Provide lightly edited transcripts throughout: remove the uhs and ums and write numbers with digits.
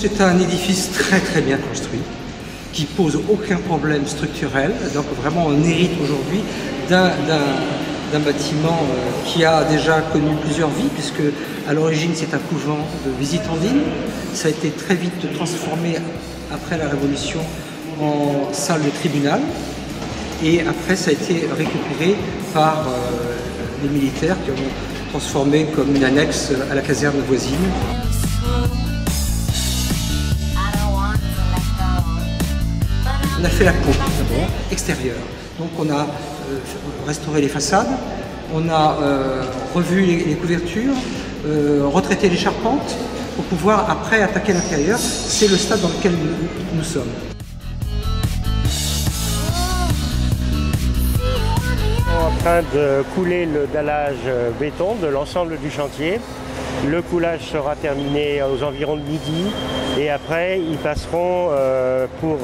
C'est un édifice très bien construit, qui pose aucun problème structurel. Donc vraiment on hérite aujourd'hui d'un bâtiment qui a déjà connu plusieurs vies, puisque à l'origine c'est un couvent de visitandines. Ça a été très vite transformé après la Révolution en salle de tribunal, et après ça a été récupéré par les militaires qui ont transformé comme une annexe à la caserne voisine. On a fait la peau d'abord, extérieure. Donc on a restauré les façades, on a revu les couvertures, retraité les charpentes pour pouvoir après attaquer l'intérieur. C'est le stade dans lequel nous sommes. On est en train de couler le dallage béton de l'ensemble du chantier. Le coulage sera terminé aux environs de midi et après ils passeront pour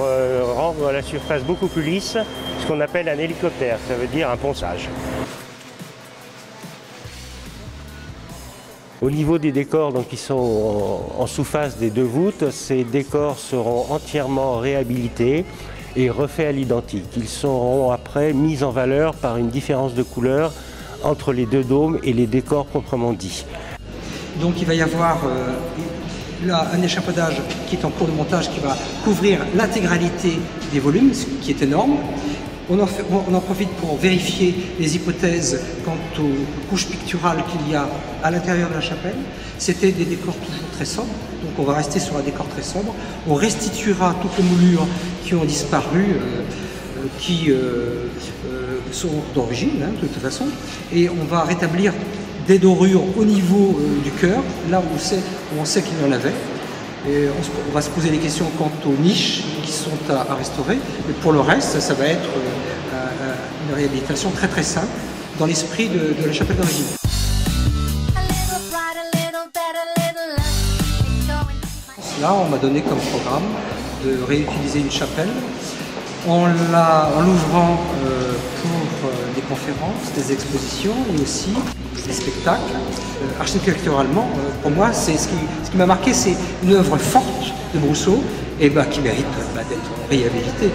rendre la surface beaucoup plus lisse, ce qu'on appelle un hélicoptère, ça veut dire un ponçage. Au niveau des décors donc, qui sont en sous-face des deux voûtes, ces décors seront entièrement réhabilités et refaits à l'identique. Ils seront après mis en valeur par une différence de couleur entre les deux dômes et les décors proprement dits. Donc il va y avoir là un échafaudage qui est en cours de montage qui va couvrir l'intégralité des volumes, ce qui est énorme. On en profite pour vérifier les hypothèses quant aux couches picturales qu'il y a à l'intérieur de la chapelle. C'était des décors toujours très sobres, donc on va rester sur un décor très sobre. On restituera toutes les moulures qui ont disparu, qui sont d'origine, de toute façon, et on va rétablir des dorures au niveau du chœur, là où on sait qu'il y en avait. Et on va se poser des questions quant aux niches qui sont à restaurer. Mais pour le reste, ça va être une réhabilitation très simple dans l'esprit de la chapelle d'origine. Là, on m'a donné comme programme de réutiliser une chapelle en l'ouvrant pour des conférences, des expositions et aussi des spectacles. Architecturalement, pour moi, ce qui m'a marqué, c'est une œuvre forte de Brousseau et qui mérite d'être réhabilitée.